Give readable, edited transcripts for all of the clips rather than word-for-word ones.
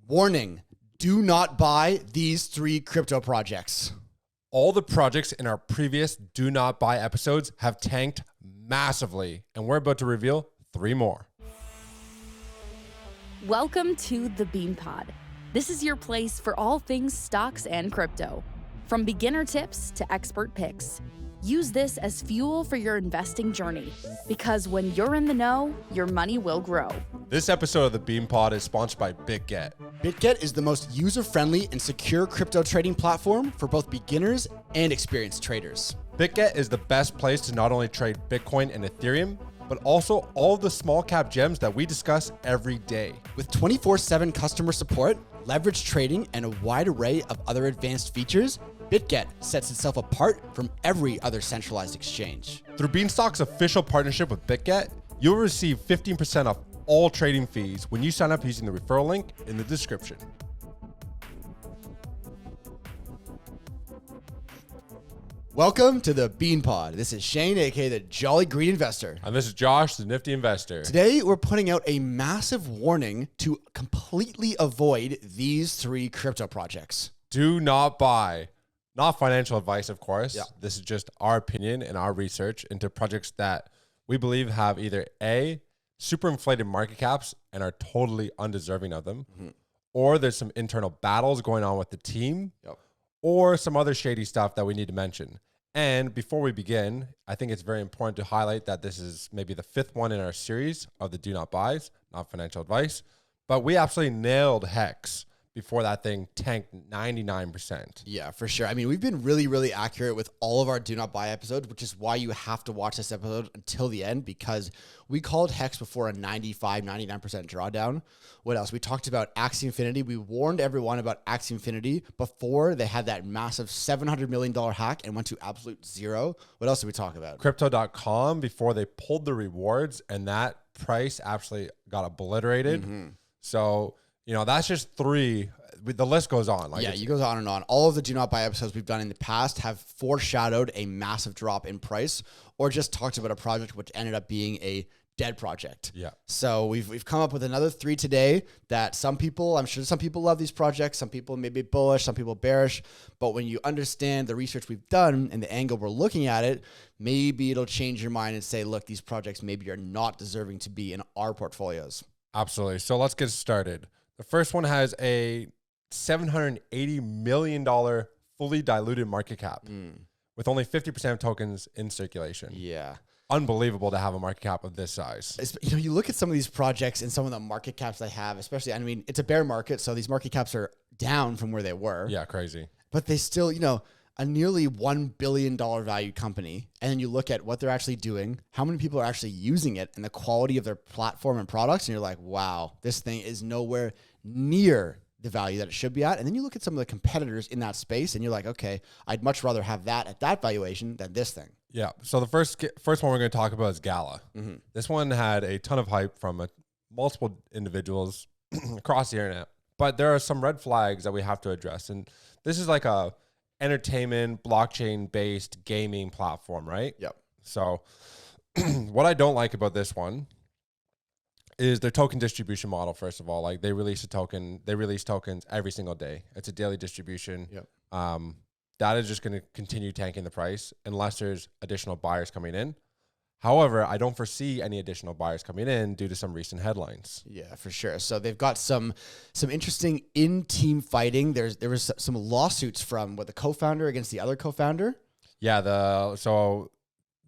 Warning, do not buy these 3 crypto projects. All the projects in our previous Do Not Buy episodes have tanked massively, and we're about to reveal 3 more. Welcome to the Bean Pod. This is your place for all things stocks and crypto. From beginner tips to expert picks. Use this as fuel for your investing journey, because when you're in the know, your money will grow. This episode of the Bean Pod is sponsored by BitGet. BitGet is the most user-friendly and secure crypto trading platform for both beginners and experienced traders. BitGet is the best place to not only trade Bitcoin and Ethereum, but also all the small cap gems that we discuss every day. With 24/7 customer support, leverage trading, and a wide array of other advanced features, BitGet sets itself apart from every other centralized exchange. Through Beanstalk's official partnership with BitGet, you'll receive 15% off all trading fees when you sign up using the referral link in the description. Welcome to the Bean Pod. This is Shane, aka the Jolly Green Investor. And this is Josh, the Nifty Investor. Today, we're putting out a massive warning to completely avoid these 3 crypto projects. Do not buy. Not financial advice, of course. Yeah. This is just our opinion and our research into projects that we believe have either A, super inflated market caps and are totally undeserving of them, or there's some internal battles going on with the team, or some other shady stuff that we need to mention. And before we begin, I think it's very important to highlight that this is maybe the 5th one in our series of the Do Not Buys, not financial advice, but we absolutely nailed Hex before that thing tanked 99%. Yeah, for sure. I mean, we've been really accurate with all of our Do Not Buy episodes, which is why you have to watch this episode until the end, because we called Hex before a 95, 99% drawdown. What else? We talked about Axie Infinity. We warned everyone about Axie Infinity before they had that massive $700 million hack and went to absolute zero. What else did we talk about? Crypto.com before they pulled the rewards and that price actually got obliterated. So, you know, that's just 3. The list goes on. Yeah, it goes on and on. All of the Do Not Buy episodes we've done in the past have foreshadowed a massive drop in price or just talked about a project which ended up being a dead project. Yeah. So we've come up with another 3 today that I'm sure some people love these projects. Some people may be bullish, some people bearish. But when you understand the research we've done and the angle we're looking at it, maybe it'll change your mind and say, look, these projects maybe are not deserving to be in our portfolios. Absolutely. So let's get started. The first one has a $780 million fully diluted market cap with only 50% of tokens in circulation. Yeah. Unbelievable to have a market cap of this size. You know, you look at some of these projects and some of the market caps they have, especially, I mean, it's a bear market, so these market caps are down from where they were. Yeah, crazy. But they still, you know, a nearly $1 billion valued company. And then you look at what they're actually doing, how many people are actually using it, and the quality of their platform and products. And you're like, wow, this thing is nowhere near the value that it should be at. And then you look at some of the competitors in that space and you're like, okay, I'd much rather have that at that valuation than this thing. Yeah. So the first one we're going to talk about is Gala. This one had a ton of hype from multiple individuals across the internet, but there are some red flags that we have to address. And this is like a entertainment, blockchain-based gaming platform, right? Yep. So what I don't like about this one is their token distribution model. First of all, like they release tokens every single day. It's a daily distribution. Yep. That is just going to continue tanking the price unless there's additional buyers coming in. However, I don't foresee any additional buyers coming in due to some recent headlines. Yeah, for sure. So they've got some interesting in-team fighting. There was some lawsuits from the co-founder against the other co-founder. Yeah, the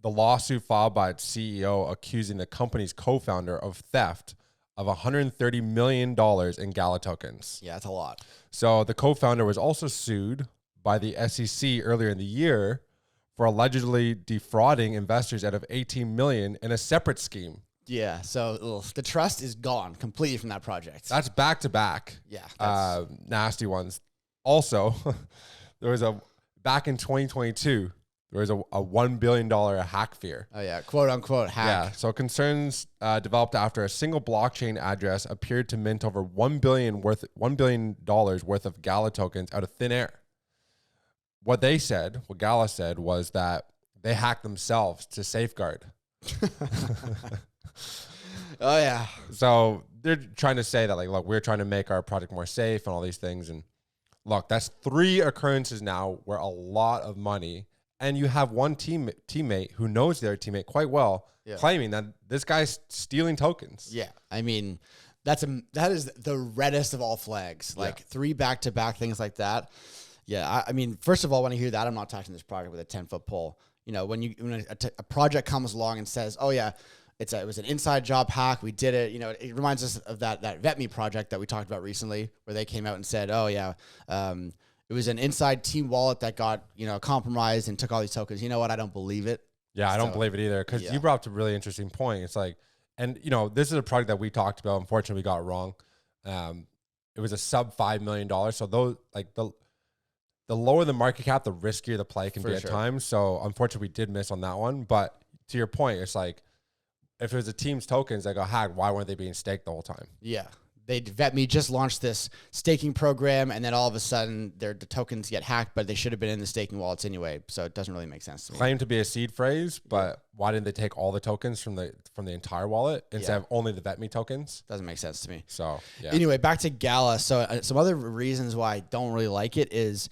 lawsuit filed by its CEO accusing the company's co-founder of theft of $130 million in Gala tokens. Yeah, that's a lot. So the co-founder was also sued by the SEC earlier in the year for allegedly defrauding investors out of $18 million in a separate scheme. Yeah, so the trust is gone completely from that project. That's back to back. Yeah, nasty ones. Also, there was back in 2022, there was a $1 billion hack fear. Oh yeah, quote unquote hack. Yeah, so concerns developed after a single blockchain address appeared to mint over $1 billion worth of Gala tokens out of thin air. What Gala said was that they hacked themselves to safeguard. Oh yeah. So they're trying to say that like, look, we're trying to make our project more safe and all these things. And look, that's 3 occurrences now where a lot of money, and you have one teammate who knows their teammate quite well, claiming that this guy's stealing tokens. Yeah. I mean, that is the reddest of all flags. Like 3 back-to-back things like that. Yeah. I mean, first of all, when I hear that, I'm not touching this project with a 10-foot pole. You know, when a project comes along and says, oh yeah, it was an inside job hack, we did it. You know, it reminds us of that VetMe project that we talked about recently, where they came out and said, oh yeah, it was an inside team wallet that got, you know, compromised and took all these tokens. You know what? I don't believe it. Yeah, I don't believe it either. Because you brought up a really interesting point. It's like, and you know, this is a project that we talked about. Unfortunately, we got it wrong. It was a sub $5 million. So those, like the lower the market cap, the riskier the play can be at times. So unfortunately, we did miss on that one. But to your point, it's like, if it was a team's tokens that got hacked, why weren't they being staked the whole time? Yeah. VetMe just launched this staking program, and then all of a sudden the tokens get hacked, but they should have been in the staking wallets anyway. So it doesn't really make sense to me. Claimed to be a seed phrase, but why didn't they take all the tokens from the entire wallet instead of only the VetMe tokens? Doesn't make sense to me. So yeah. Anyway, back to Gala. So some other reasons why I don't really like it is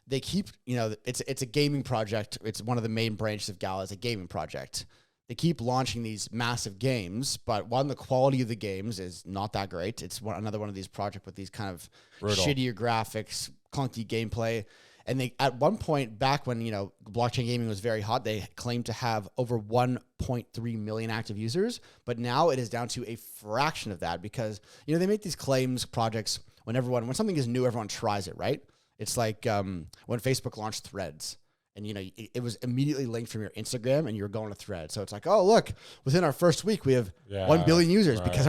they keep, you know, it's a gaming project. It's one of the main branches of Gala is a gaming project. They keep launching these massive games, but one, the quality of the games is not that great. It's another one of these projects with these kind of shittier graphics, clunky gameplay. And they, at one point back when, you know, blockchain gaming was very hot, they claimed to have over 1.3 million active users, but now it is down to a fraction of that because, you know, they make these claims projects when something is new, everyone tries it, right? It's like when Facebook launched Threads. And, you know, it was immediately linked from your Instagram and you were going to Thread. So it's like, oh, look, within our first week, we have 1 billion users because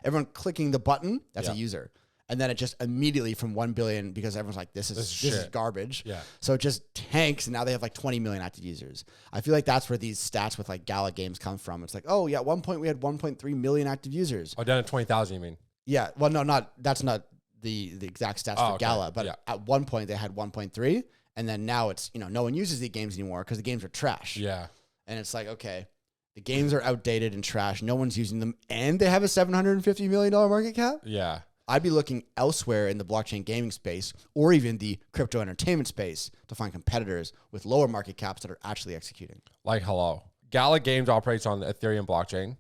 everyone clicking the button, that's a user. And then it just immediately from 1 billion, because everyone's like, this is garbage. Yeah. So it just tanks. And now they have like 20 million active users. I feel like that's where these stats with like Gala Games come from. It's like, oh yeah, at one point we had 1.3 million active users. Oh, down to 20,000, you mean? Yeah. Well, no, that's not the exact stats for Gala. But at one point they had 1.3. And then now it's, you know, no one uses the games anymore because the games are trash. Yeah. And it's like, okay, the games are outdated and trash. No one's using them. And they have a $750 million market cap. Yeah. I'd be looking elsewhere in the blockchain gaming space or even the crypto entertainment space to find competitors with lower market caps that are actually executing. Like, hello. Gala Games operates on the Ethereum blockchain.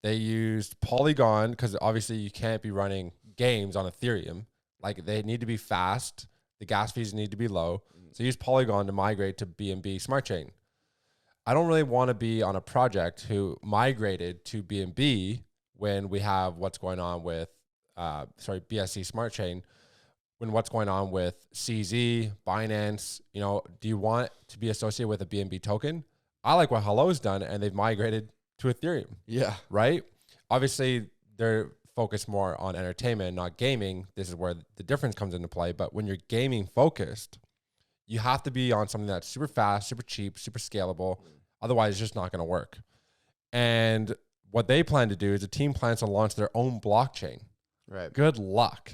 They used Polygon because obviously you can't be running games on Ethereum. Like, they need to be fast. The gas fees need to be low. So use Polygon to migrate to BNB Smart Chain. I don't really want to be on a project who migrated to BNB when we have what's going on with, BSC Smart Chain, when what's going on with CZ, Binance. You know, do you want to be associated with a BNB token? I like what Hello's done, and they've migrated to Ethereum. Yeah. Right? Obviously, they're focused more on entertainment, not gaming. This is where the difference comes into play. But when you're gaming focused, you have to be on something that's super fast, super cheap, super scalable. Otherwise, it's just not going to work. And what they plan to do is the team plans to launch their own blockchain. Right. Good luck.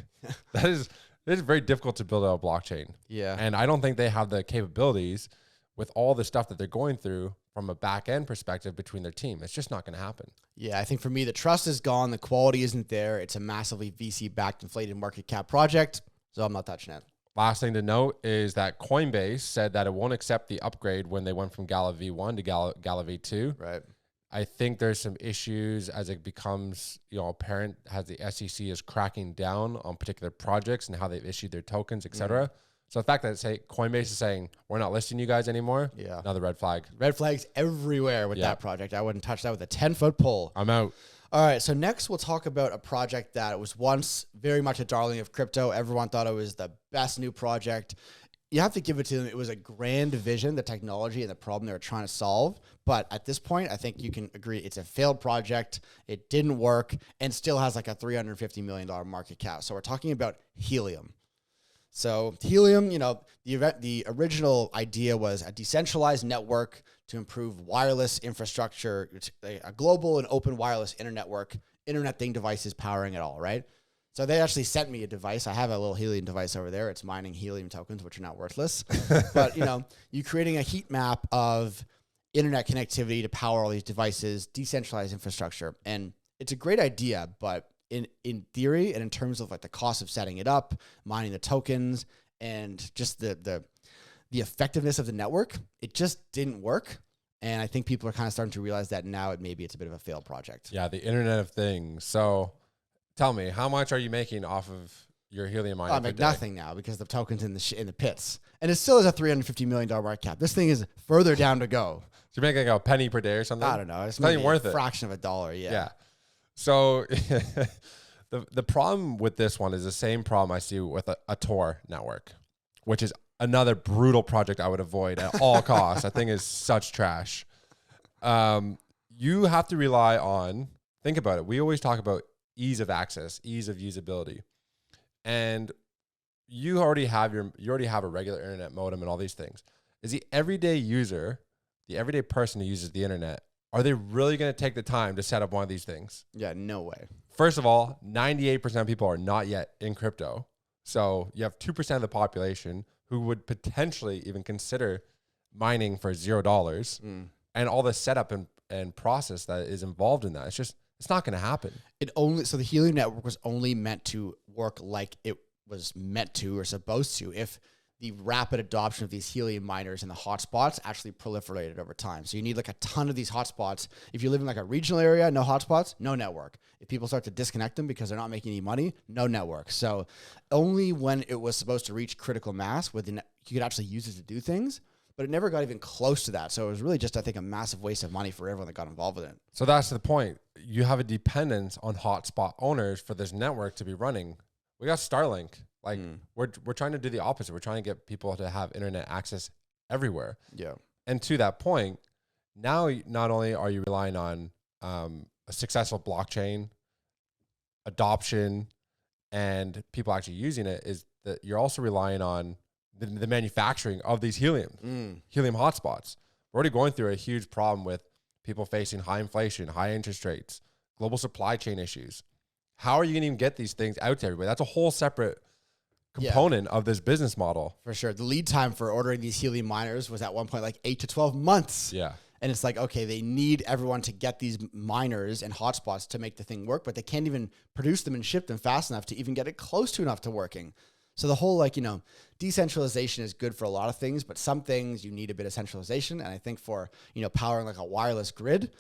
It is very difficult to build out a blockchain. Yeah. And I don't think they have the capabilities with all the stuff that they're going through from a back end perspective between their team. It's just not going to happen. Yeah, I think for me, the trust is gone. The quality isn't there. It's a massively VC-backed inflated market cap project. So I'm not touching it. Last thing to note is that Coinbase said that it won't accept the upgrade when they went from Gala V1 to Gala V2. Right. I think there's some issues as it becomes, you know, apparent as the SEC is cracking down on particular projects and how they've issued their tokens, et cetera. So the fact that Coinbase is saying, we're not listing you guys anymore, another red flag. Red flags everywhere with that project. I wouldn't touch that with a 10-foot pole. I'm out. All right, so next we'll talk about a project that was once very much a darling of crypto. Everyone thought it was the best new project. You have to give it to them. It was a grand vision, the technology and the problem they were trying to solve. But at this point, I think you can agree it's a failed project. It didn't work and still has like a $350 million market cap. So we're talking about Helium. So Helium, you know, the original idea was a decentralized network to improve wireless infrastructure. It's a global and open wireless internet thing devices powering it all, right? So they actually sent me a device. I have a little Helium device over there. It's mining Helium tokens, which are not worthless. But, you know, you're creating a heat map of internet connectivity to power all these devices, decentralized infrastructure. And it's a great idea, but in theory and in terms of like the cost of setting it up, mining the tokens, and just the effectiveness of the network, it just didn't work. And I think people are kind of starting to realize that now maybe it's a bit of a failed project. Yeah, the Internet of Things. So tell me, how much are you making off of your helium mining? I make nothing now because the token's in the pits. And it still is a $350 million market cap. This thing is further down to go. So you're making like a penny per day or something? I don't know. It's not even worth a it. Fraction of a dollar, Yeah. So the problem with this one is the same problem I see with a Tor network, which is another brutal project I would avoid at all costs. I think is such trash. You have to rely on, think about it. We always talk about ease of access, ease of usability. And you already have a regular internet modem and all these things. Is the everyday user, the everyday person who uses the internet, are they really going to take the time to set up one of these things? Yeah, no way. First of all, 98% of people are not yet in crypto. So you have 2% of the population who would potentially even consider mining for $0 and all the setup and process that is involved in that. It's not going to happen. So the Helium network was only meant to work like it was meant to or supposed to if the rapid adoption of these helium miners in the hotspots actually proliferated over time. So you need like a ton of these hotspots. If you live in like a regional area, no hotspots, no network. If people start to disconnect them because they're not making any money, no network. So only when it was supposed to reach critical mass, you could actually use it to do things, but it never got even close to that. So it was really just, I think, a massive waste of money for everyone that got involved with it. So that's the point. You have a dependence on hotspot owners for this network to be running. We got Starlink. Like we're trying to do the opposite. We're trying to get people to have internet access everywhere. Yeah. And to that point, now not only are you relying on a successful blockchain adoption and people actually using it, is that you're also relying on the manufacturing of these helium hotspots. We're already going through a huge problem with people facing high inflation, high interest rates, global supply chain issues. How are you going to even get these things out to everybody? That's a whole separate component of this business model. For sure. The lead time for ordering these helium miners was at one point like 8 to 12 months. Yeah. And it's like, okay, they need everyone to get these miners and hotspots to make the thing work, but they can't even produce them and ship them fast enough to even get it close to enough to working. So the whole decentralization is good for a lot of things, but some things you need a bit of centralization. And I think for, powering like a wireless grid,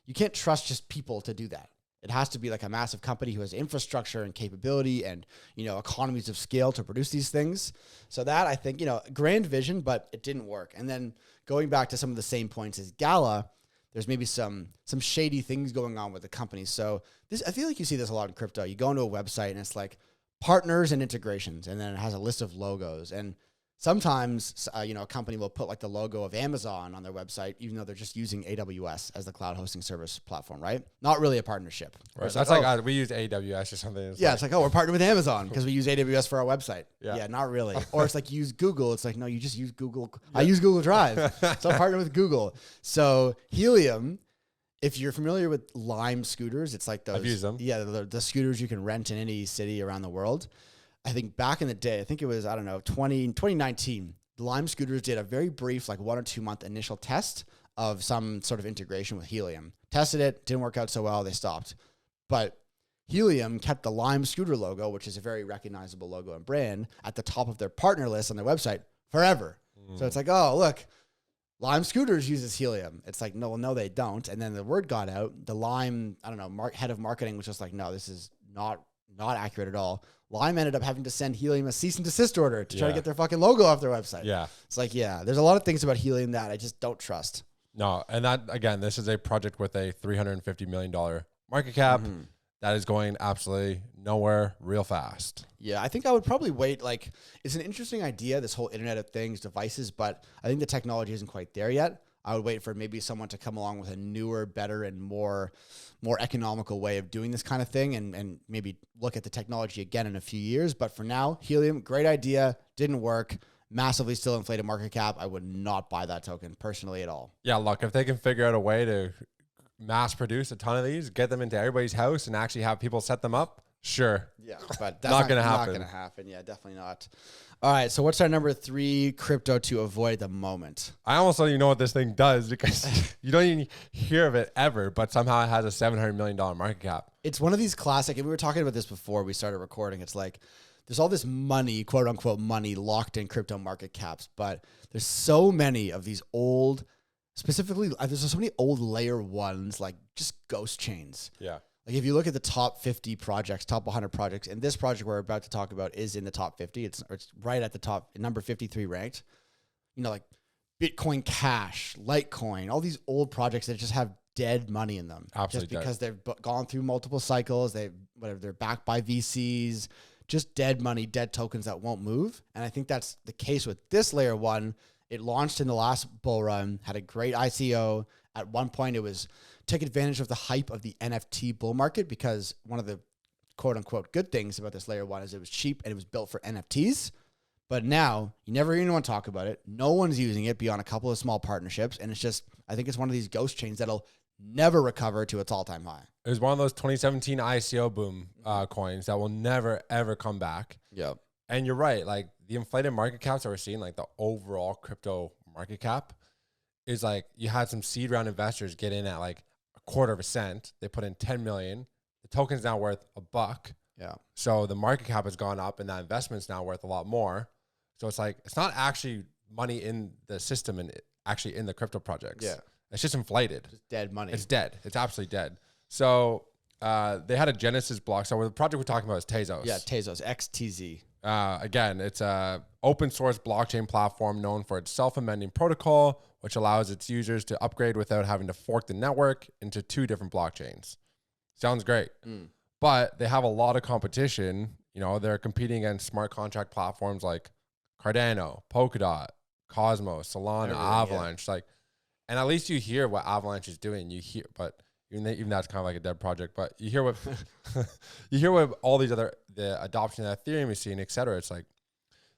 you can't trust just people to do that. It has to be like a massive company who has infrastructure and capability and, economies of scale to produce these things. So that, I think, grand vision, but it didn't work. And then going back to some of the same points as Gala, there's maybe some shady things going on with the company. So I feel like you see this a lot in crypto. You go into a website and it's like partners and integrations, and then it has a list of logos. And sometimes, a company will put like the logo of Amazon on their website, even though they're just using AWS as the cloud hosting service platform, right? Not really a partnership. Right. That's like we use AWS or something. It's like, we're partnered with Amazon because we use AWS for our website. Yeah, not really. Or it's like use Google. It's like, no, you just use Google. I use Google Drive. So I'm partnered with Google. So Helium, if you're familiar with Lime scooters, it's like those. I've used them. Yeah, the scooters you can rent in any city around the world. I think back in the day, I think it was, 2019, the Lime scooters did a very brief, 1 or 2 month initial test of some sort of integration with Helium. Tested it, didn't work out so well, they stopped. But Helium kept the Lime scooter logo, which is a very recognizable logo and brand, at the top of their partner list on their website forever. So it's like, oh, look, Lime Scooters uses Helium. It's like, no, they don't. And then the word got out. The Lime, head of marketing was just like, no, this is not accurate at all. Lime ended up having to send Helium a cease and desist order to try to get their fucking logo off their website. Yeah. It's like, there's a lot of things about Helium that I just don't trust. No, and that, again, this is a project with a $350 million market cap that is going absolutely nowhere real fast. Yeah, I think I would probably wait. It's an interesting idea, this whole Internet of Things devices, but I think the technology isn't quite there yet. I would wait for maybe someone to come along with a newer, better, and more economical way of doing this kind of thing, and maybe look at the technology again in a few years. But for now, Helium, great idea, didn't work, massively still inflated market cap. I would not buy that token personally at all. Yeah, look, if they can figure out a way to mass produce a ton of these, get them into everybody's house and actually have people set them up, Sure. Yeah, but that's Not gonna Not happen. gonna happen. Yeah, definitely not. All right, so what's our number 3 crypto to avoid at the moment? I almost don't even know what this thing does because you don't even hear of it ever, but somehow it has a $700 million market cap. It's one of these classic, and we were talking about this before we started recording. It's like there's all this money, quote unquote money, locked in crypto market caps, but there's so many of these old, specifically, there's so many old layer ones, like just ghost chains. Yeah. Like if you look at the top 50 projects, top 100 projects, and this project we're about to talk about is in the top 50. It's right at the top, number 53 ranked. You know, like Bitcoin Cash, Litecoin, all these old projects that just have dead money in them. Absolutely just because they've gone through multiple cycles. They're backed by VCs, just dead money, dead tokens that won't move. And I think that's the case with this layer one. It launched in the last bull run, had a great ICO. At one point, it was took advantage of the hype of the NFT bull market because one of the quote unquote good things about this layer one is it was cheap and it was built for NFTs. But now you never even want to talk about it. No one's using it beyond a couple of small partnerships. And it's just, I think it's one of these ghost chains that'll never recover to its all-time high. It was one of those 2017 ICO boom coins that will never, ever come back. Yep. And you're right. Like the inflated market caps that we're seeing, like the overall crypto market cap is like you had some seed round investors get in at like a quarter of a cent. They put in 10 million. The token's now worth $1. Yeah. So the market cap has gone up and that investment's now worth a lot more. So it's like, it's not actually money in the system and actually in the crypto projects. Yeah. It's just inflated. Just dead money. It's dead. It's absolutely dead. So they had a Genesis block. So the project we're talking about is Tezos. Yeah, Tezos, XTZ. Again, it's a open source blockchain platform known for its self-amending protocol, which allows its users to upgrade without having to fork the network into 2 different blockchains. Sounds great. But they have a lot of competition. You know, they're competing against smart contract platforms like Cardano, Polkadot, Cosmos, Solana, Avalanche. Like, and at least you hear what Avalanche is doing. You hear, but even that's kind of like a dead project. But you hear what you hear what all these other the adoption that Ethereum is seeing, et cetera. It's like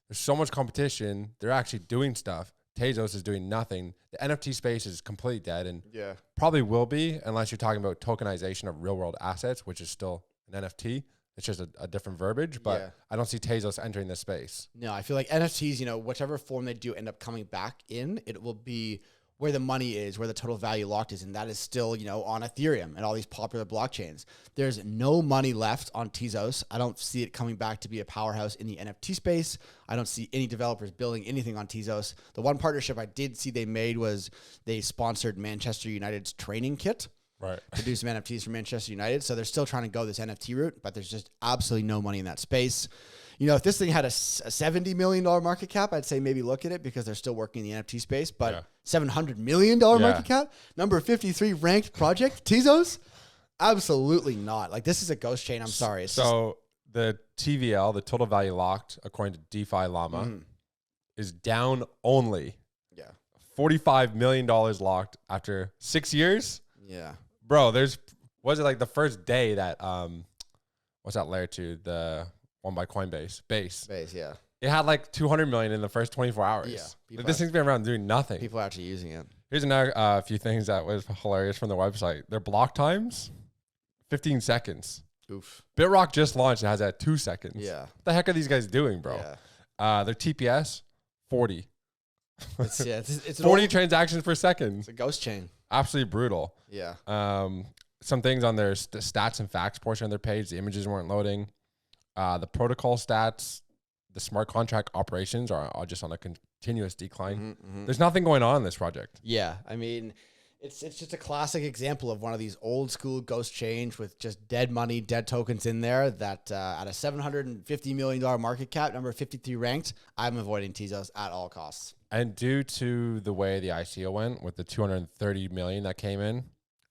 there's so much competition. They're actually doing stuff. Tezos is doing nothing. The NFT space is completely dead, and probably will be unless you're talking about tokenization of real world assets, which is still an NFT. It's just a different verbiage, but I don't see Tezos entering this space. No, I feel like NFTs, you know, whichever form they do end up coming back in, it will be where the money is, where the total value locked is, and that is still, you know, on Ethereum and all these popular blockchains. There's no money left on Tezos. I don't see it coming back to be a powerhouse in the NFT space. I don't see any developers building anything on Tezos. The one partnership I did see they made was they sponsored Manchester United's training kit. Right. To do some NFTs for Manchester United. So they're still trying to go this NFT route, but there's just absolutely no money in that space. You know, if this thing had a $70 million market cap, I'd say maybe look at it because they're still working in the NFT space. But $700 million market cap, number 53 ranked project, Tezos? Absolutely not. Like, this is a ghost chain. I'm sorry. It's so the TVL, the total value locked, according to DeFi Llama, is down only $45 million locked after 6 years. Yeah. Bro, was it like the first day that, what's that layer 2? The one by Coinbase. Base, yeah. It had like 200 million in the first 24 hours. Yeah. Like, this thing's been around doing nothing. People are actually using it. Here's another few things that was hilarious from the website. Their block times, 15 seconds. Oof. BitRock just launched and has that 2 seconds. Yeah. What the heck are these guys doing, bro? Yeah. Their TPS, 40. It's 40 transactions per second. It's a ghost chain. Absolutely brutal. Yeah. Some things on their stats and facts portion of their page, the images weren't loading. The protocol stats, the smart contract operations are just on a continuous decline. There's nothing going on in this project. Yeah. I mean, it's just a classic example of one of these old school ghost chains with just dead money, dead tokens in there that at a $750 million market cap, number 53 ranked, I'm avoiding Tezos at all costs. And due to the way the ICO went with the 230 million that came in,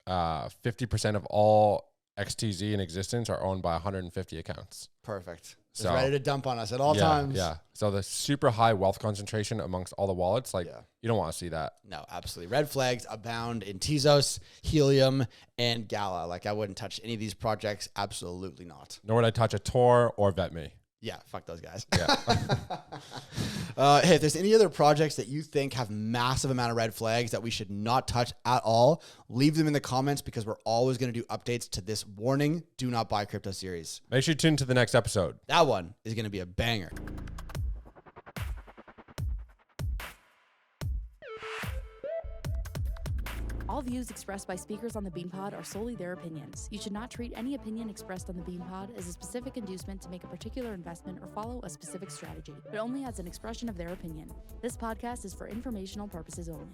50% of all XTZ in existence are owned by 150 accounts. Perfect. Just ready to dump on us at all times. Yeah. So the super high wealth concentration amongst all the wallets, like you don't want to see that. No, absolutely. Red flags abound in Tezos, Helium, and Gala. Like, I wouldn't touch any of these projects. Absolutely not. Nor would I touch a Tor or VetMe. Yeah, fuck those guys. Yeah. Hey, if there's any other projects that you think have massive amount of red flags that we should not touch at all, leave them in the comments because we're always going to do updates to this warning, do not buy crypto series. Make sure you tune to the next episode. That one is going to be a banger. All views expressed by speakers on the BeanPod are solely their opinions. You should not treat any opinion expressed on the BeanPod as a specific inducement to make a particular investment or follow a specific strategy, but only as an expression of their opinion. This podcast is for informational purposes only.